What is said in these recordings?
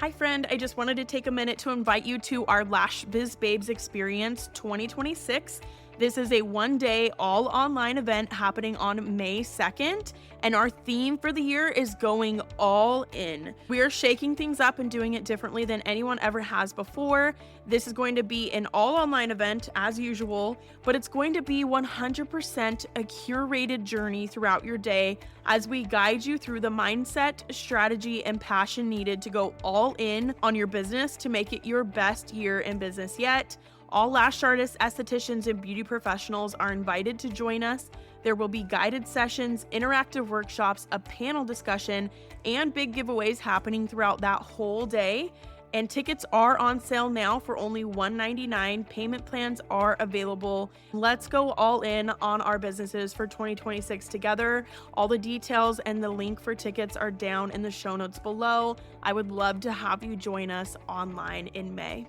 Hi friend, I just wanted to take a minute to invite you to our Lash Biz Babes Experience 2026. This is a one-day all online event happening on May 2nd, and our theme for the year is going all in. We are shaking things up and doing it differently than anyone ever has before. This is going to be an all online event as usual, but it's going to be 100% a curated journey throughout your day as we guide you through the mindset, strategy, and passion needed to go all in on your business to make it your best year in business yet. All lash artists, estheticians, and beauty professionals are invited to join us. There will be guided sessions, interactive workshops, a panel discussion, and big giveaways happening throughout that whole day. And tickets are on sale now for only $199. Payment plans are available. Let's go all in on our businesses for 2026 together. All the details and the link for tickets are down in the show notes below. I would love to have you join us online in May.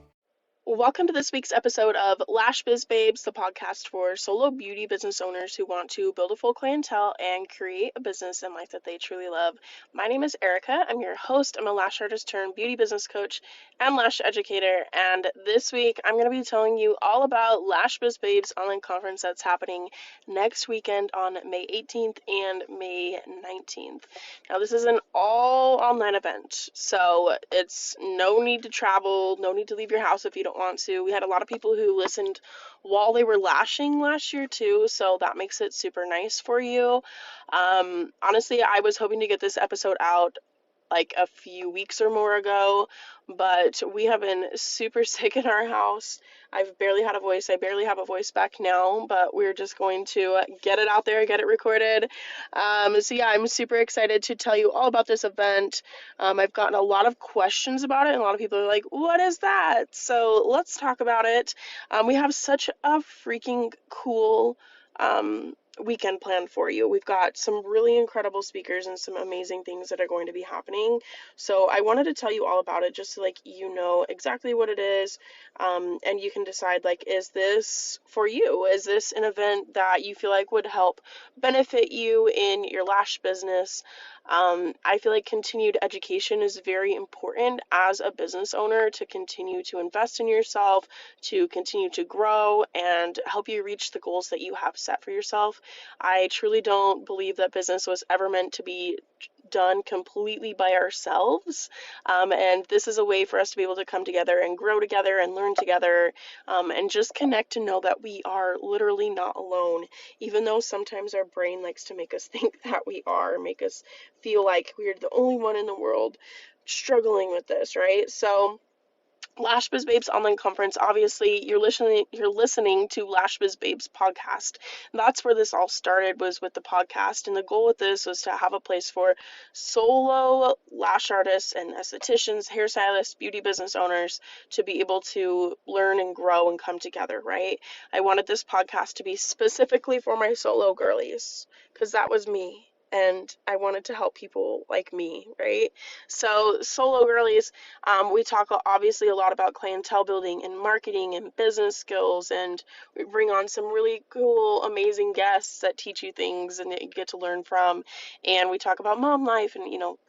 Welcome to this week's episode of Lash Biz Babes, the podcast for solo beauty business owners who want to build a full clientele and create a business and life that they truly love. My name is Erica. I'm your host. I'm a lash artist turned beauty business coach and lash educator. And this week, I'm going to be telling you all about Lash Biz Babes online conference that's happening next weekend on May 18th and May 19th. Now, this is an all online event, so it's no need to travel, no need to leave your house if you don't want to. We had a lot of people who listened while they were lashing last year too, so that makes it super nice for you. Honestly, I was hoping to get this episode out like a few weeks or more ago, but we have been super sick in our house. I've barely had a voice. I barely have a voice back now, but we're just going to get it out there, get it recorded. So yeah, I'm super excited to tell you all about this event. I've gotten a lot of questions about it, and a lot of people are like, what is that? So let's talk about it. We have such a freaking cool weekend planned for you. We've got some really incredible speakers and some amazing things that are going to be happening. So I wanted to tell you all about it just so like you know exactly what it is, and you can decide like, is this for you? Is this an event that you feel like would help benefit you in your lash business? I feel like continued education is very important as a business owner to continue to invest in yourself, to continue to grow and help you reach the goals that you have set for yourself. I truly don't believe that business was ever meant to be done completely by ourselves, and this is a way for us to be able to come together and grow together and learn together, and just connect to know that we are literally not alone, even though sometimes our brain likes to make us think that we are, make us feel like we're the only one in the world struggling with this, right? So Lash Biz Babes online conference, obviously you're listening to Lash Biz Babes podcast. That's where this all started, was with the podcast, and the goal with this was to have a place for solo lash artists and estheticians, hairstylists, beauty business owners to be able to learn and grow and come together, right? I wanted this podcast to be specifically for my solo girlies, because that was me. And I wanted to help people like me, right? So solo girlies, we talk obviously a lot about clientele building and marketing and business skills, and we bring on some really cool, amazing guests that teach you things and that you get to learn from. And we talk about mom life and,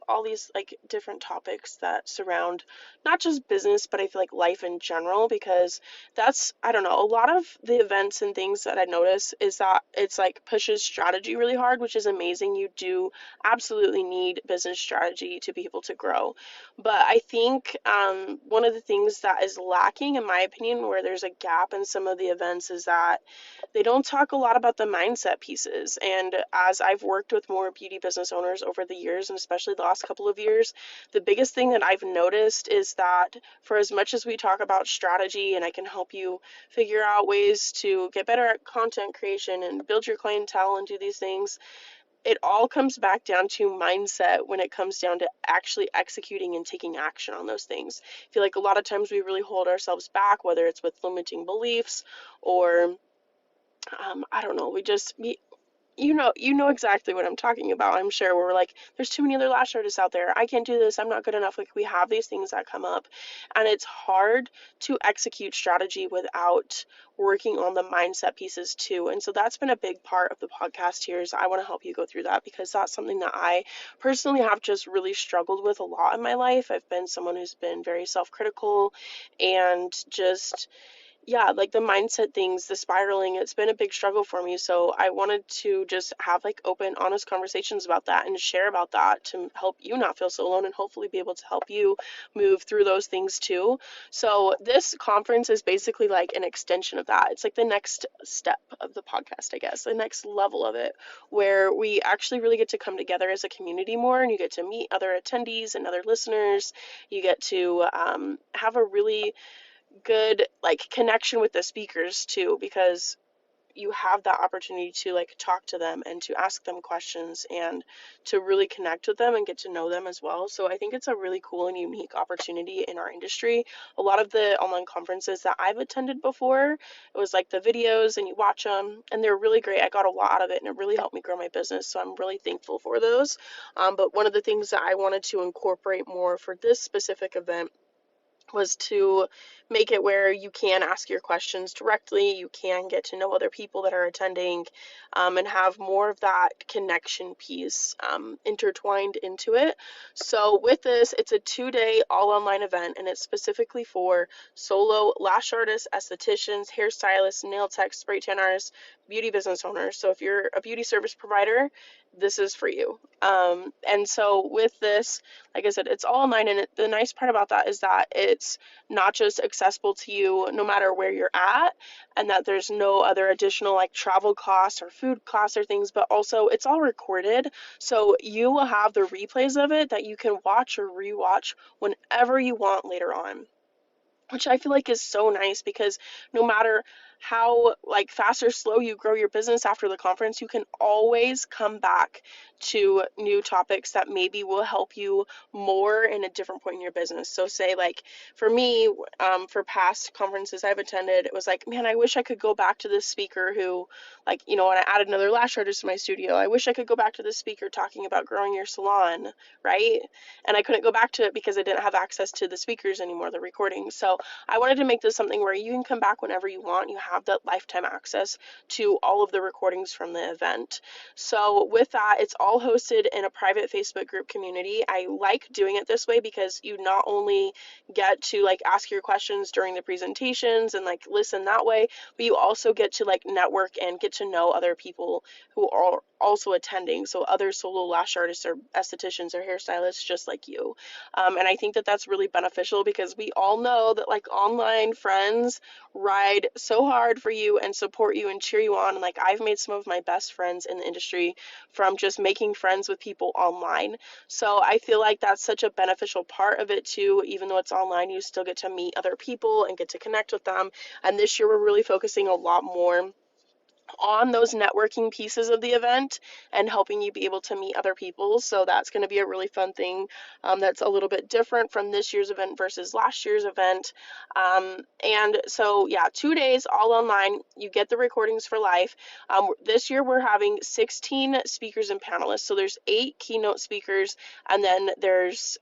all these like different topics that surround not just business, but I feel like life in general, because that's, I don't know, a lot of the events and things that I notice is that it's like pushes strategy really hard, which is amazing. You do absolutely need business strategy to be able to grow. But I think one of the things that is lacking, in my opinion, where there's a gap in some of the events, is that they don't talk a lot about the mindset pieces. And as I've worked with more beauty business owners over the years, and especially the last couple of years, the biggest thing that I've noticed is that for as much as we talk about strategy, and I can help you figure out ways to get better at content creation and build your clientele and do these things, it all comes back down to mindset when it comes down to actually executing and taking action on those things. I feel like a lot of times we really hold ourselves back, whether it's with limiting beliefs or I don't know, you know exactly what I'm talking about, I'm sure. Where we're like, there's too many other lash artists out there. I can't do this. I'm not good enough. Like, we have these things that come up, and it's hard to execute strategy without working on the mindset pieces too. And so that's been a big part of the podcast here, is I want to help you go through that, because that's something that I personally have just really struggled with a lot in my life. I've been someone who's been very self-critical and just, yeah, like the mindset things, the spiraling, it's been a big struggle for me. So I wanted to just have like open, honest conversations about that and share about that to help you not feel so alone, and hopefully be able to help you move through those things too. So this conference is basically like an extension of that. It's like the next step of the podcast, I guess, the next level of it, where we actually really get to come together as a community more, and you get to meet other attendees and other listeners. You get to have a really good like connection with the speakers too, because you have that opportunity to like talk to them and to ask them questions and to really connect with them and get to know them as well. So I think it's a really cool and unique opportunity in our industry. A lot of the online conferences that I've attended before, it was like the videos and you watch them and they're really great. I got a lot out of it and it really helped me grow my business. So I'm really thankful for those. But one of the things that I wanted to incorporate more for this specific event was to make it where you can ask your questions directly, you can get to know other people that are attending, and have more of that connection piece intertwined into it. So with this, it's a 2-day all online event, and it's specifically for solo lash artists, estheticians, hairstylists, nail techs, spray tan artists, beauty business owners. So if you're a beauty service provider, this is for you. And so with this, like I said, it's all online, and the nice part about that is that it's not just accessible to you no matter where you're at, and that there's no other additional like travel costs or food costs or things, but also it's all recorded, so you will have the replays of it that you can watch or rewatch whenever you want later on, which I feel like is so nice, because no matter how like fast or slow you grow your business after the conference, you can always come back to new topics that maybe will help you more in a different point in your business. So say like for me, for past conferences I've attended, it was like, man, I wish I could go back to this speaker who, like, when I added another lash artist to my studio, I wish I could go back to this speaker talking about growing your salon, right? And I couldn't go back to it because I didn't have access to the speakers anymore, the recordings. So I wanted to make this something where you can come back whenever you want. You have that lifetime access to all of the recordings from the event. So with that, it's all hosted in a private Facebook group community. I like doing it this way because you not only get to like ask your questions during the presentations and like listen that way, but you also get to like network and get to know other people who are also attending. So other solo lash artists or estheticians or hairstylists just like you. And I think that that's really beneficial, because we all know that like online friends ride so hard for you and support you and cheer you on. And like I've made some of my best friends in the industry from just making friends with people online. So I feel like that's such a beneficial part of it too. Even though it's online, you still get to meet other people and get to connect with them. And this year we're really focusing a lot more on those networking pieces of the event and helping you be able to meet other people. So that's going to be a really fun thing, that's a little bit different from this year's event versus last year's event. And so, yeah, 2 days all online. You get the recordings for life. This year we're having 16 speakers and panelists. So there's 8 keynote speakers, and then there's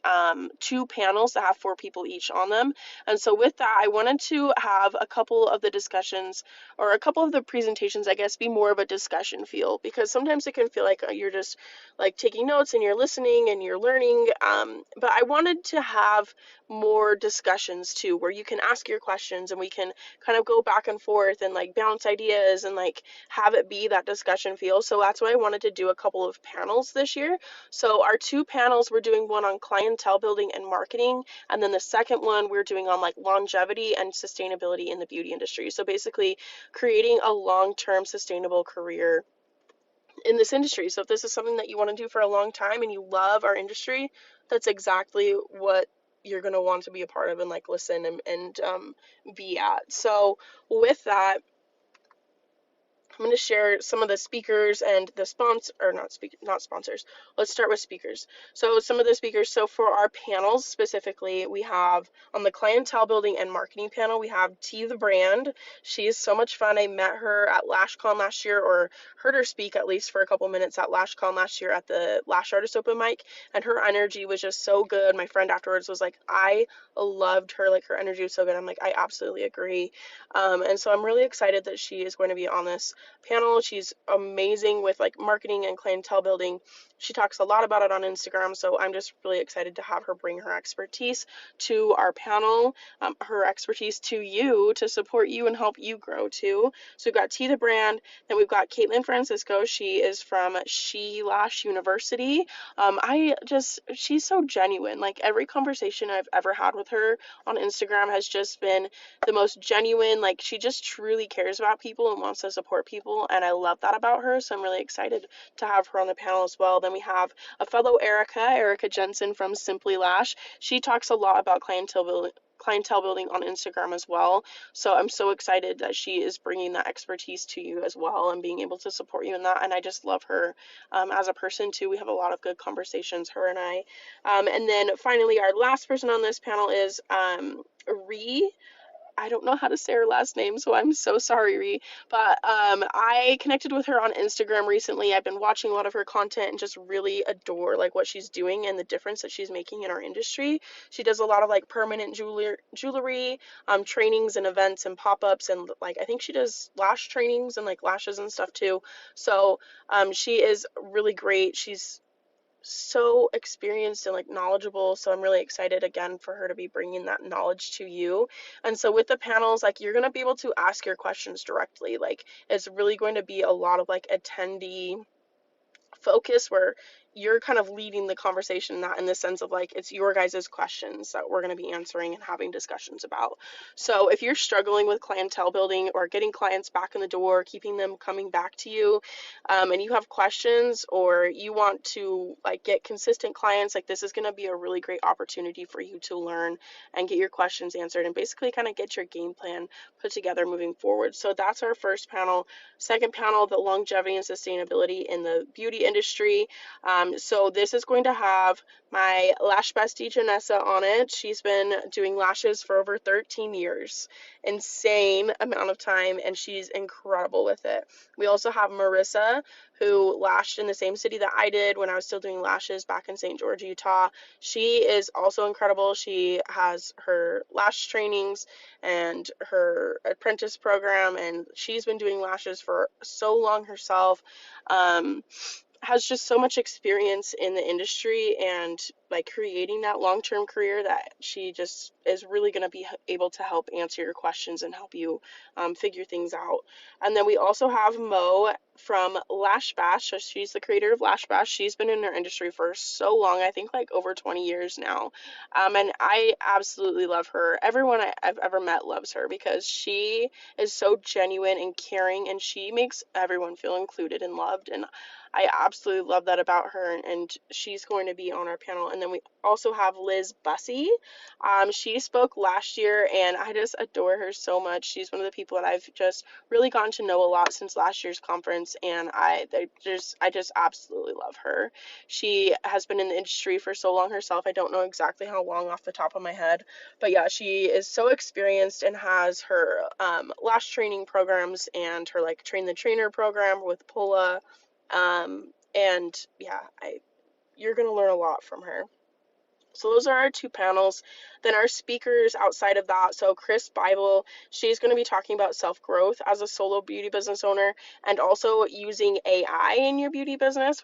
2 panels that have 4 people each on them. And so with that, I wanted to have a couple of the discussions, or a couple of the presentations, I guess, be more of a discussion feel, because sometimes it can feel like you're just like taking notes and you're listening and you're learning. But I wanted to have more discussions too, where you can ask your questions and we can kind of go back and forth and like bounce ideas and like have it be that discussion feel. So that's why I wanted to do a couple of panels this year. So our 2 panels, we're doing one on clientele building and marketing, and then the second one we're doing on like longevity and sustainability in the beauty industry. So basically creating a long-term sustainable career in this industry. So if this is something that you want to do for a long time and you love our industry, that's exactly what you're going to want to be a part of and like listen and be at. So with that, I'm going to share some of the speakers and the not sponsors. Let's start with speakers. So some of the speakers, so for our panels specifically, we have on the clientele building and marketing panel, we have T the brand. She is so much fun. I met her at LashCon last year, or heard her speak at least for a couple minutes at LashCon last year at the Lash Artist Open Mic, and her energy was just so good. My friend afterwards was like, I loved her, like her energy was so good. I'm like, I absolutely agree. And so I'm really excited that she is going to be on this panel. She's amazing with like marketing and clientele building. She talks a lot about it on Instagram, so I'm just really excited to have her bring her expertise to our panel, her expertise to you to support you and help you grow too. So we've got T the brand, then we've got Caitlin Francisco. She is from She Lash University. She's so genuine. Like every conversation I've ever had with her on Instagram has just been the most genuine. Like she just truly cares about people and wants to support people, and I love that about her, so I'm really excited to have her on the panel as well. Then we have a fellow Erica Jensen from Simply Lash. She talks a lot about clientele building on Instagram as well, so I'm so excited that she is bringing that expertise to you as well and being able to support you in that, and I just love her as a person too. We have a lot of good conversations, her and I. And then finally, our last person on this panel is Ree. I don't know how to say her last name, so I'm so sorry, Ree. But I connected with her on Instagram recently. I've been watching a lot of her content and just really adore like what she's doing and the difference that she's making in our industry. She does a lot of like permanent jewelry, trainings and events and pop-ups, and like I think she does lash trainings and like lashes and stuff too. So she is really great. She's so experienced and like knowledgeable, so I'm really excited again for her to be bringing that knowledge to you. And so with the panels, like you're going to be able to ask your questions directly. Like it's really going to be a lot of like attendee focus where you're kind of leading the conversation, not in the sense of like it's your guys' questions that we're going to be answering and having discussions about. So if you're struggling with clientele building or getting clients back in the door, keeping them coming back to you, and you have questions or you want to like get consistent clients, like this is going to be a really great opportunity for you to learn and get your questions answered and basically kind of get your game plan put together moving forward. So that's our first panel. Second panel, the longevity and sustainability in the beauty industry. So this is going to have my lash bestie Janessa on it. She's been doing lashes for over 13 years. Insane amount of time, and she's incredible with it. We also have Marissa, who lashed in the same city that I did when I was still doing lashes back in St. George, Utah. She is also incredible. She has her lash trainings and her apprentice program, and she's been doing lashes for so long herself. Has just so much experience in the industry and like creating that long-term career that she just is really going to be able to help answer your questions and help you figure things out. And then we also have Mo from Lash Bash. So she's the creator of Lash Bash. She's been in our industry for so long, I think like over 20 years now. And I absolutely love her. Everyone I've ever met loves her because she is so genuine and caring, and she makes everyone feel included and loved, and I absolutely love that about her, and she's going to be on our panel. And then we also have Liz Bussey. She spoke last year, and I just adore her so much. She's one of the people that I've just really gotten to know a lot since last year's conference, and I just absolutely love her. She has been in the industry for so long herself. I don't know exactly how long off the top of my head, but yeah, she is so experienced and has her lash training programs and her like train the trainer program with Pola. And yeah, you're going to learn a lot from her. So those are our two panels. Then our speakers outside of that, so Chris Bible, she's going to be talking about self-growth as a solo beauty business owner and also using AI in your beauty business,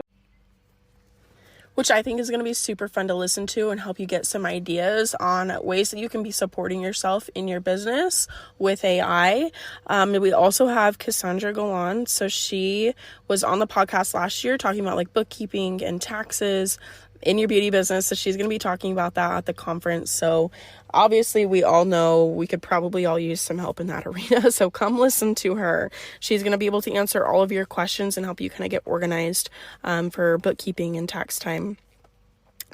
which I think is going to be super fun to listen to and help you get some ideas on ways that you can be supporting yourself in your business with AI. We also have Cassandra Golan. So she was on the podcast last year talking about like bookkeeping and taxes in your beauty business. So she's going to be talking about that at the conference. So obviously we all know we could probably all use some help in that arena. So come listen to her. She's going to be able to answer all of your questions and help you kind of get organized for bookkeeping and tax time.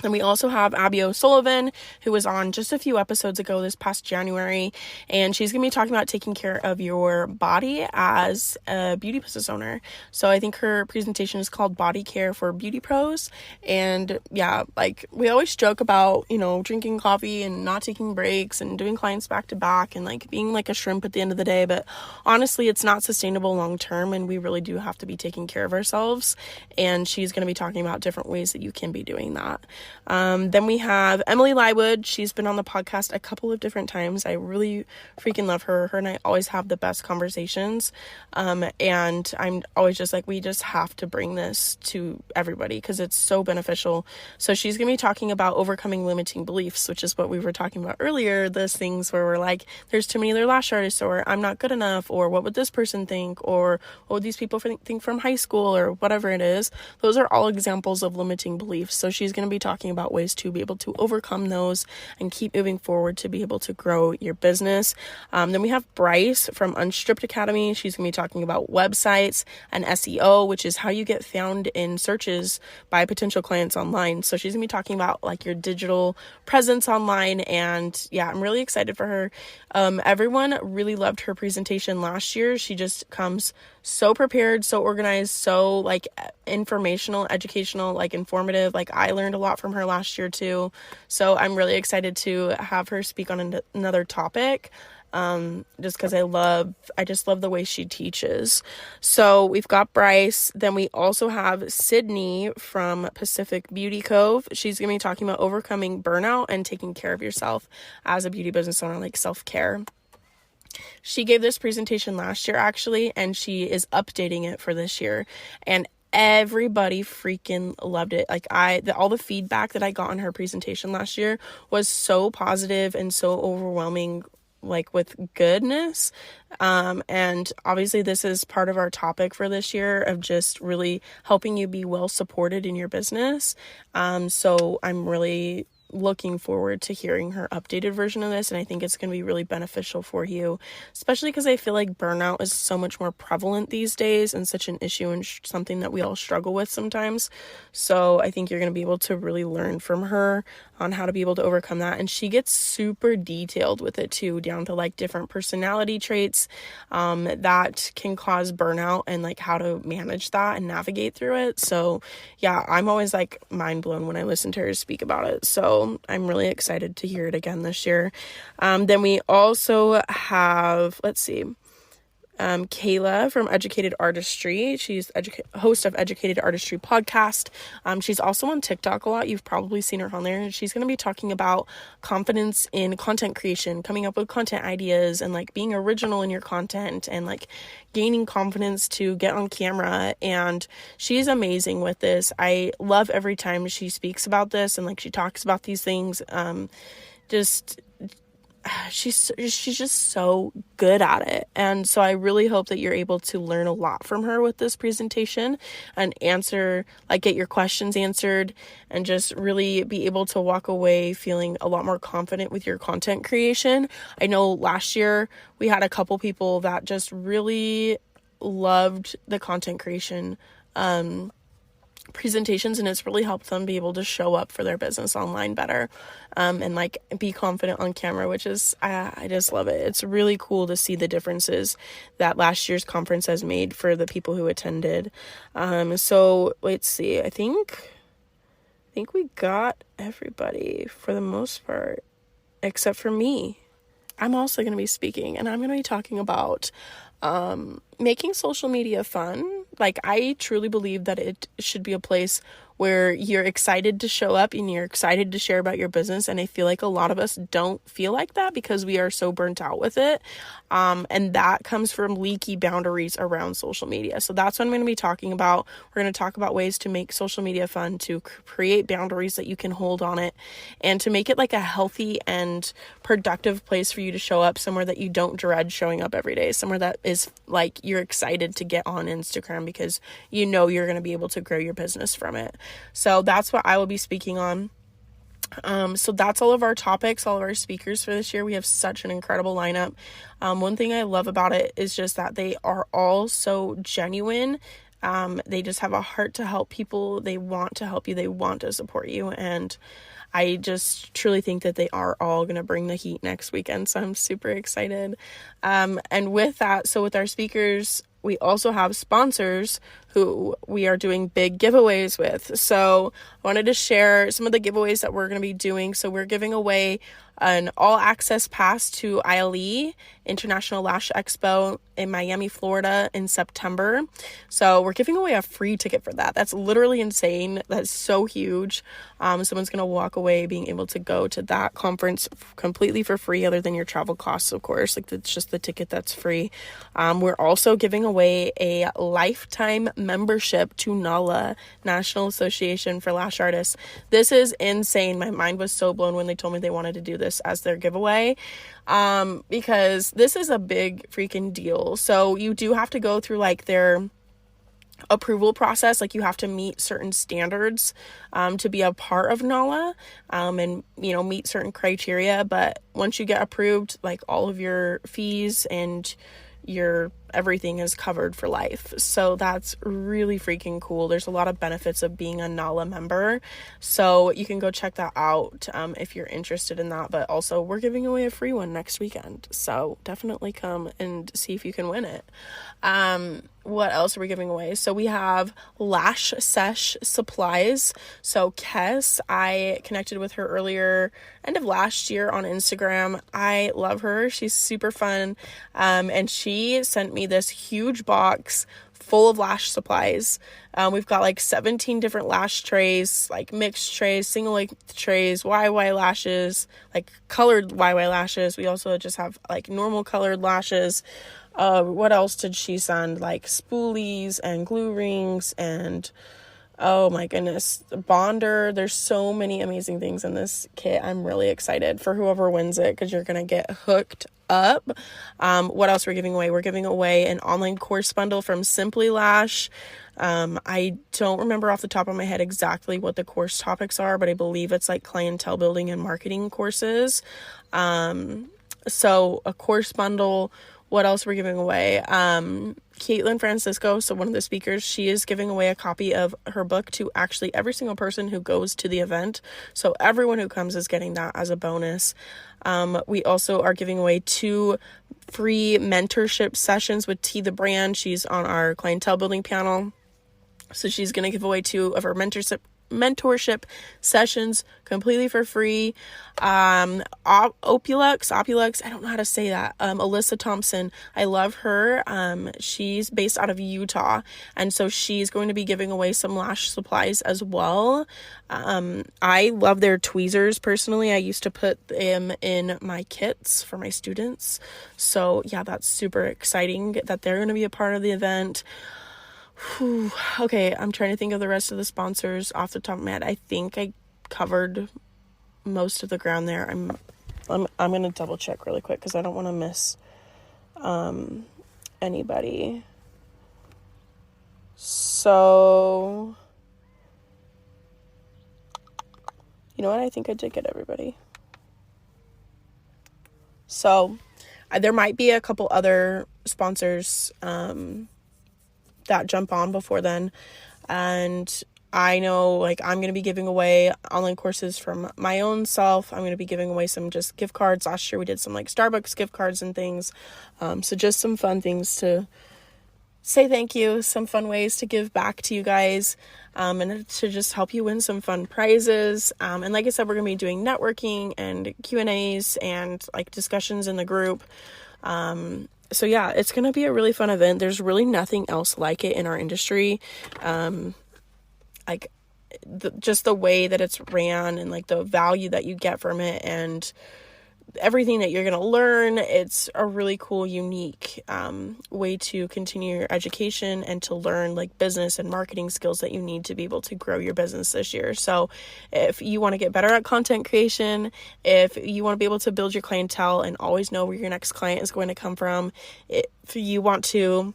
And we also have Abby O'Sullivan, who was on just a few episodes ago this past January, and she's going to be talking about taking care of your body as a beauty business owner. So I think her presentation is called Body Care for Beauty Pros. And yeah, like we always joke about, drinking coffee and not taking breaks and doing clients back to back and like being like a shrimp at the end of the day. But honestly, it's not sustainable long term, and we really do have to be taking care of ourselves. And she's going to be talking about different ways that you can be doing that. Then we have Emily Lywood. She's been on the podcast a couple of different times. I really freaking love her. Her and I always have the best conversations. And I'm always just like, we just have to bring this to everybody because it's so beneficial. So she's going to be talking about overcoming limiting beliefs, which is what we were talking about earlier. Those things where we're like, there's too many other lash artists, or I'm not good enough, or what would this person think, or what would these people think from high school, or whatever it is. Those are all examples of limiting beliefs. So she's going to be talking about ways to be able to overcome those and keep moving forward to be able to grow your business. Then we have Bryce from Unstripped Academy. She's going to be talking about websites and SEO, which is how you get found in searches by potential clients online. So she's going to be talking about like your digital presence online. And yeah, I'm really excited for her. Everyone really loved her presentation last year. She just comes so prepared, so organized, so like informational, educational, like informative. Like I learned a lot from her last year too. So I'm really excited to have her speak on another topic. Just because I just love the way she teaches. So we've got Bryce. Then we also have Sydney from Pacific Beauty Cove. She's going to be talking about overcoming burnout and taking care of yourself as a beauty business owner, like self-care. She gave this presentation last year actually, and she is updating it for this year. And everybody freaking loved it. Like all the feedback that I got on her presentation last year was so positive and so overwhelming, like with goodness. And obviously this is part of our topic for this year of just really helping you be well supported in your business. So I'm really looking forward to hearing her updated version of this, and I think it's going to be really beneficial for you, especially because I feel like burnout is so much more prevalent these days and such an issue and something that we all struggle with sometimes. So I think you're going to be able to really learn from her on how to be able to overcome that. And she gets super detailed with it too, down to like different personality traits that can cause burnout and like how to manage that and navigate through it. So yeah, I'm always like mind blown when I listen to her speak about it. So I'm really excited to hear it again this year. Then we also have, Kayla from Educated Artistry. She's host of Educated Artistry podcast. She's also on TikTok a lot. You've probably seen her on there. She's going to be talking about confidence in content creation, coming up with content ideas, and like being original in your content, and like gaining confidence to get on camera. And she's amazing with this. I love every time she speaks about this and like she talks about these things. She's just so good at it. And so I really hope that you're able to learn a lot from her with this presentation and get your questions answered, and just really be able to walk away feeling a lot more confident with your content creation. I know last year we had a couple people that just really loved the content creation presentations, and it's really helped them be able to show up for their business online better, and like be confident on camera, which is I just love it. It's really cool to see the differences that last year's conference has made for the people who attended. So let's see, I think we got everybody for the most part except for me. I'm also going to be speaking, and I'm going to be talking about making social media fun. Like, I truly believe that it should be a place where you're excited to show up and you're excited to share about your business. And I feel like a lot of us don't feel like that because we are so burnt out with it. And that comes from leaky boundaries around social media. So that's what I'm going to be talking about. We're going to talk about ways to make social media fun, to create boundaries that you can hold on it, and to make it like a healthy and productive place for you to show up, somewhere that you don't dread showing up every day, somewhere that is like you're excited to get on Instagram because you know you're going to be able to grow your business from it. So that's what I will be speaking on. So that's all of our topics, all of our speakers for this year. We have such an incredible lineup. One thing I love about it is just that they are all so genuine. They just have a heart to help people. They want to help you. They want to support you. And I just truly think that they are all going to bring the heat next weekend. So I'm super excited. And with that, so with our speakers, we also have sponsors who we are doing big giveaways with. So I wanted to share some of the giveaways that we're going to be doing. So we're giving away an all-access pass to ILE, International Lash Expo in Miami, Florida in September. So we're giving away a free ticket for that. That's literally insane. That's so huge. Someone's going to walk away being able to go to that conference completely for free, other than your travel costs, of course. Like, it's just the ticket that's free. We're also giving away a lifetime membership to NALA, National Association for Lash Artists. This is insane. My mind was so blown when they told me they wanted to do this as their giveaway, because this is a big freaking deal. So you do have to go through like their approval process. Like, you have to meet certain standards to be a part of NALA, and meet certain criteria. But once you get approved, like, all of your fees and your everything is covered for life. So that's really freaking cool. There's a lot of benefits of being a NALA member, so you can go check that out if you're interested in that. But also, we're giving away a free one next weekend, so definitely come and see if you can win it. What else are we giving away? So we have Lash Sesh supplies. So Kes, I connected with her earlier, end of last year, on Instagram. I love her. She's super fun. And she sent me this huge box full of lash supplies. We've got like 17 different lash trays, like mixed trays, single length trays, YY lashes, like colored YY lashes. We also just have like normal colored lashes. What else did she send? Like spoolies and glue rings and, oh my goodness, bonder. There's so many amazing things in this kit. I'm really excited for whoever wins it, because you're going to get hooked up. What else we're giving away? We're giving away an online course bundle from Simply Lash. I don't remember off the top of my head exactly what the course topics are, but I believe it's like clientele building and marketing courses. So a course bundle. What else we're giving away? Caitlin Francisco, so one of the speakers, she is giving away a copy of her book to actually every single person who goes to the event. So everyone who comes is getting that as a bonus. We also are giving away 2 free mentorship sessions with T the Brand. She's on our clientele building panel. So she's going to give away 2 of her mentorship sessions completely for free. Opulux, I don't know how to say that. Alyssa Thompson, I love her. She's based out of Utah, and so she's going to be giving away some lash supplies as well. I love their tweezers personally. I used to put them in my kits for my students. So yeah, that's super exciting that they're going to be a part of the event. Whew. Okay, I'm trying to think of the rest of the sponsors off the top of my head. I think I covered most of the ground there. I'm gonna double check really quick, because I don't want to miss anybody. So, you know what? I think I did get everybody. So, there might be a couple other sponsors that jump on before then. And I know, like, I'm going to be giving away online courses from my own self. I'm going to be giving away some just gift cards. Last year we did some like Starbucks gift cards and things. So just some fun things to say thank you, some fun ways to give back to you guys, and to just help you win some fun prizes. And like I said, we're going to be doing networking and Q&As and like discussions in the group. So yeah, it's going to be a really fun event. There's really nothing else like it in our industry. Just the way that it's ran and like the value that you get from it and everything that you're going to learn. It's a really cool, unique way to continue your education and to learn like business and marketing skills that you need to be able to grow your business this year. So if you want to get better at content creation, if you want to be able to build your clientele and always know where your next client is going to come from, if you want to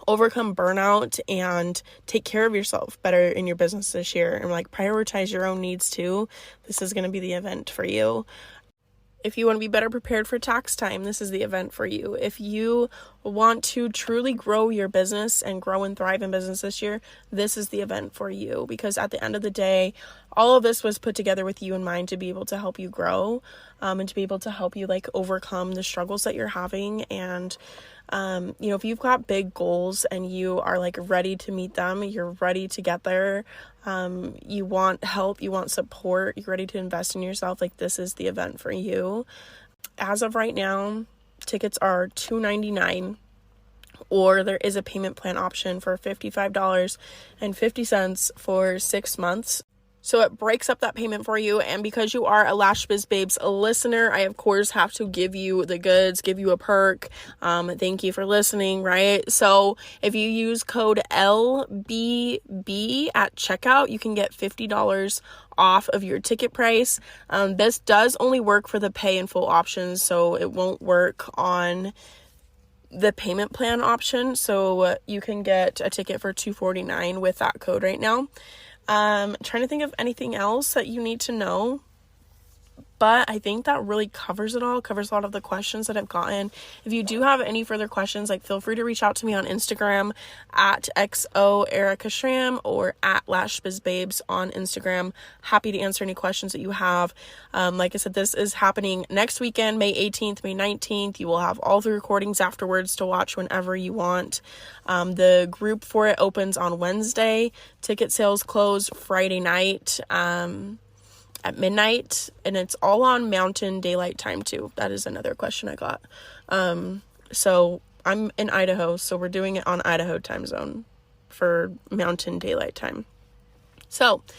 overcome burnout and take care of yourself better in your business this year and like prioritize your own needs too, this is going to be the event for you. If you want to be better prepared for tax time, this is the event for you. If you want to truly grow your business and grow and thrive in business this year, this is the event for you. Because at the end of the day, all of this was put together with you in mind to be able to help you grow, and to be able to help you like overcome the struggles that you're having. And if you've got big goals and you are like ready to meet them, you're ready to get there, you want help, you want support, you're ready to invest in yourself, like this is the event for you. As of right now, tickets are $299, or there is a payment plan option for $55.50 for 6 months. So it breaks up that payment for you. And because you are a Lash Biz Babes listener, I, of course, have to give you the goods, give you a perk. Thank you for listening, right? So if you use code LBB at checkout, you can get $50 off of your ticket price. This does only work for the pay in full options, so it won't work on the payment plan option. So you can get a ticket for $249 with that code right now. Trying to think of anything else that you need to know, but I think that really covers it all, covers a lot of the questions that I've gotten. If you do have any further questions, like feel free to reach out to me on Instagram at XOEricaShram or at LashBizBabes on Instagram. Happy to answer any questions that you have. Like I said, this is happening next weekend, May 18th, May 19th. You will have all the recordings afterwards to watch whenever you want. The group for it opens on Wednesday. Ticket sales close Friday night, at midnight, and it's all on Mountain Daylight Time too. That is another question I got. So I'm in Idaho, so we're doing it on Idaho time zone for Mountain Daylight Time. So I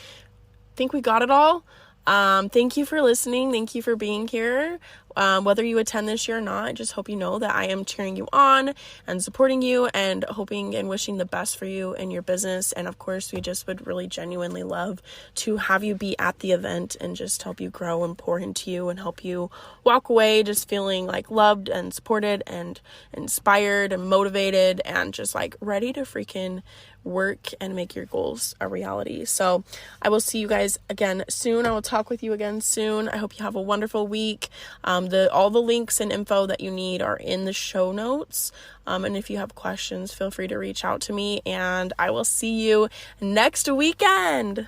think we got it all. Thank you for listening. Thank you for being here. Whether you attend this year or not, I just hope you know that I am cheering you on and supporting you and hoping and wishing the best for you and your business. And of course, we just would really genuinely love to have you be at the event and just help you grow and pour into you and help you walk away just feeling like loved and supported and inspired and motivated and just like ready to freaking work and make your goals a reality. So I will see you guys again soon. I will talk with you again soon. I hope you have a wonderful week. All the links and info that you need are in the show notes. And if you have questions, feel free to reach out to me, and I will see you next weekend.